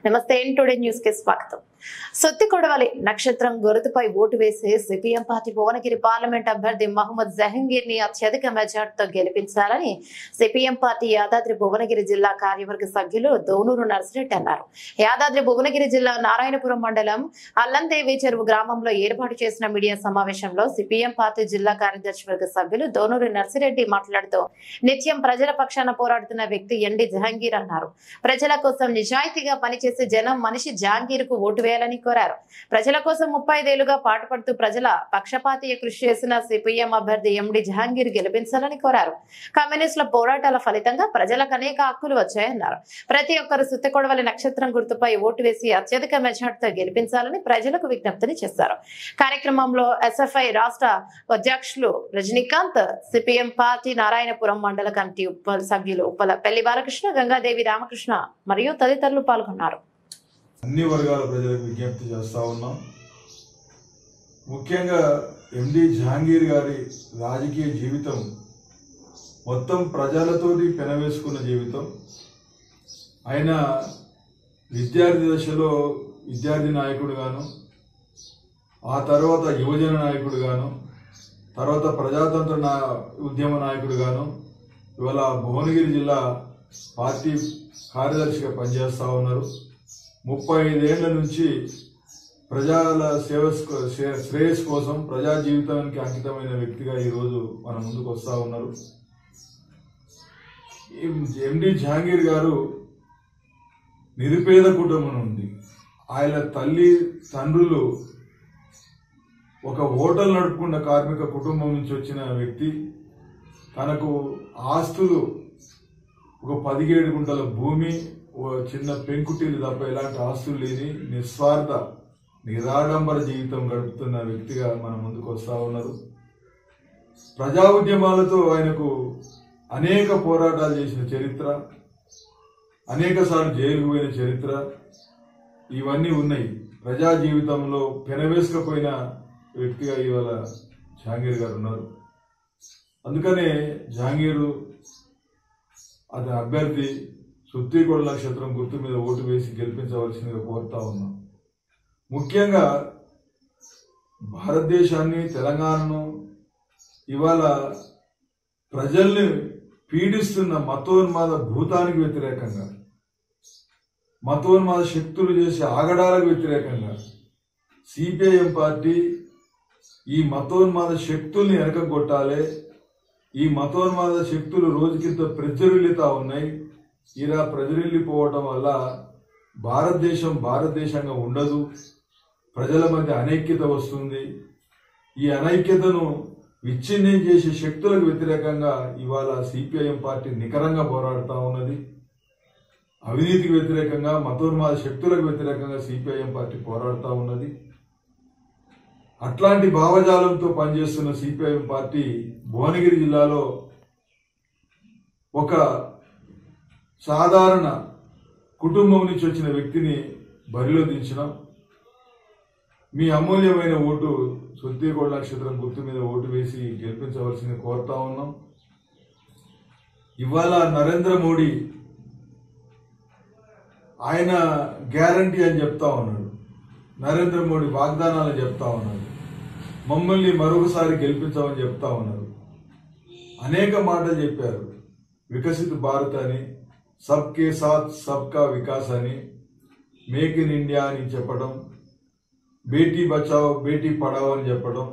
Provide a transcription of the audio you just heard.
నమస్తే today news కి స్వాగతం. సొత్తికొడవలి నక్షత్రం గుర్తుపై ఓటు వేసి సిపిఎం పార్టీ భువనగిరి పార్లమెంట్ అభ్యర్థి మహమ్మద్ జహంగీర్ ని అత్యధిక మెజార్టీతో గెలిపించాలని సిపిఎం పార్టీ యాదాద్రి భువనగిరి జిల్లా కార్యవర్గ సభ్యులు దోనూరు నర్సిరెడ్డి అన్నారు. యాదాద్రి భువనగిరి జిల్లా నారాయణపురం మండలం అల్లందేవి చెరువు గ్రామంలో ఏర్పాటు చేసిన మీడియా సమావేశంలో సిపిఎం పార్టీ జిల్లా కార్యదర్శి వర్గ సభ్యులు దోనూరు నర్సిరెడ్డి మాట్లాడుతూ నిత్యం ప్రజల పక్షాన పోరాడుతున్న వ్యక్తి ఎండి జహంగీర్ అన్నారు. ప్రజల కోసం నిజాయితీగా పనిచేసే జనం మనిషి జహంగీర్ కు ఓటు వేయాలని కోరారు. ప్రజల కోసం 35 ఏళ్లుగా పాటుపడుతూ ప్రజల పక్షపాతీయ కృషి చేసిన సిపిఎం అభ్యర్థి ఎండి జహంగీర్ గెలిపించాలని కోరారు. కమ్యూనిస్టుల పోరాటాల ఫలితంగా ప్రజలకు అనేక హక్కులు వచ్చాయన్నారు. ప్రతి ఒక్కరు సుత్తకొడవలి నక్షత్రం గుర్తుపై ఓటు వేసి అత్యధిక మెజార్టీతో గెలిపించాలని ప్రజలకు విజ్ఞప్తిని చేశారు. కార్యక్రమంలో ఎస్ఎఫ్ఐ రాష్ట్ర అధ్యక్షులు రజనీకాంత్, సిపిఎం పార్టీ నారాయణపురం మండల కమిటీ సభ్యులు ఉప్పల పెళ్లి బాలకృష్ణ, గంగాదేవి రామకృష్ణ మరియు తదితరులు పాల్గొన్నారు. అన్ని వర్గాల ప్రజలకు విజ్ఞప్తి చేస్తా ఉన్నాం. ముఖ్యంగా ఎండి జహంగీర్ గారి రాజకీయ జీవితం మొత్తం ప్రజలతోటి పెనవేసుకున్న జీవితం. ఆయన విద్యార్థి దశలో విద్యార్థి నాయకుడుగాను, ఆ తర్వాత యువజన నాయకుడుగాను, తర్వాత ప్రజాతంత్ర ఉద్యమ నాయకుడుగాను, ఇవాళ భువనగిరి జిల్లా పార్టీ కార్యదర్శిగా పనిచేస్తూ ఉన్నారు. 35 ఏళ్ల నుంచి ప్రజల శ్రేయస్ కోసం ప్రజా జీవితానికి అంకితమైన వ్యక్తిగా ఈరోజు మన ముందుకు వస్తూ ఉన్నారు. ఎండి జహంగీర్ గారు నిరుపేద కుటుంబం నుండి, ఆయన తల్లి తండ్రులు ఒక హోటల్ నడుపుకున్న కార్మిక కుటుంబం నుంచి వచ్చిన వ్యక్తి. తనకు ఆస్తులు ఒక 17 గుంటల భూమి, ఓ చిన్న పెంకుటీలు తప్ప ఎలాంటి ఆస్తులు లేని నిస్వార్థ నిరాడంబర జీవితం గడుపుతున్న వ్యక్తిగా మన ముందుకు వస్తూ ఉన్నారు. ప్రజా ఉద్యమాలతో ఆయనకు అనేక పోరాటాలు చేసిన చరిత్ర, అనేక సార్లు జైలుకు పోయిన చరిత్ర, ఇవన్నీ ఉన్నాయి. ప్రజా జీవితంలో పెనవేసుకపోయిన వ్యక్తిగా ఇవాళ జహంగీర్ గారు ఉన్నారు. అందుకనే జహంగీరు అతని అభ్యర్థి సుత్తికొడవలి నక్షత్రం గుర్తు మీద ఓటు వేసి గెలిపించవలసిందిగా కోరుతా ఉన్నాం. ముఖ్యంగా భారతదేశాన్ని, తెలంగాణను ఇవాళ ప్రజల్ని పీడిస్తున్న మతోన్మాద భూతానికి వ్యతిరేకంగా, మతోన్మాద శక్తులు చేసే ఆగడాలకు వ్యతిరేకంగా సిపిఐఎం పార్టీ ఈ మతోన్మాద శక్తుల్ని వెనకగొట్టాలి. ఈ మతోన్మాద శక్తులు రోజుకింత ప్రజ్వరిల్లుతా ఉన్నాయి. ఇలా ప్రజ్వరిల్లిపోవటం వల్ల భారతదేశంగా ఉండదు. ప్రజల మధ్య అనైక్యత వస్తుంది. ఈ అనైక్యతను విచ్ఛిన్నం చేసే శక్తులకు వ్యతిరేకంగా ఇవాళ సిపిఐఎం పార్టీ నికరంగా పోరాడుతూ ఉన్నది. అవినీతికి వ్యతిరేకంగా, మతోన్మాద శక్తులకు వ్యతిరేకంగా సిపిఐఎం పార్టీ పోరాడుతూ ఉన్నది. అట్లాంటి భావజాలంతో పనిచేస్తున్న సిపిఐఎం పార్టీ భువనగిరి జిల్లాలో ఒక సాధారణ కుటుంబం నుంచి వచ్చిన వ్యక్తిని బరిలో దించినాం. మీ అమూల్యమైన ఓటు సుత్తికొడవలి నక్షత్రం గుర్తు మీద ఓటు వేసి గెలిపించవలసింది కోరుతా ఉన్నాం. ఇవాళ నరేంద్ర మోడీ ఆయన గ్యారంటీ అని చెప్తా ఉన్నాడు. నరేంద్ర మోడీ వాగ్దానాలు చెప్తా ఉన్నాడు. మమ్మల్ని మరొకసారి గెలిపించామని చెప్తా ఉన్నారు. అనేక మాటలు చెప్పారు. వికసిత భారత్ అని, సబ్కే సాత్ సబ్కా వికాస్ అని, మేక్ ఇన్ ఇండియా అని చెప్పడం, బేటీ బచావో బేటీ పడావో అని చెప్పడం,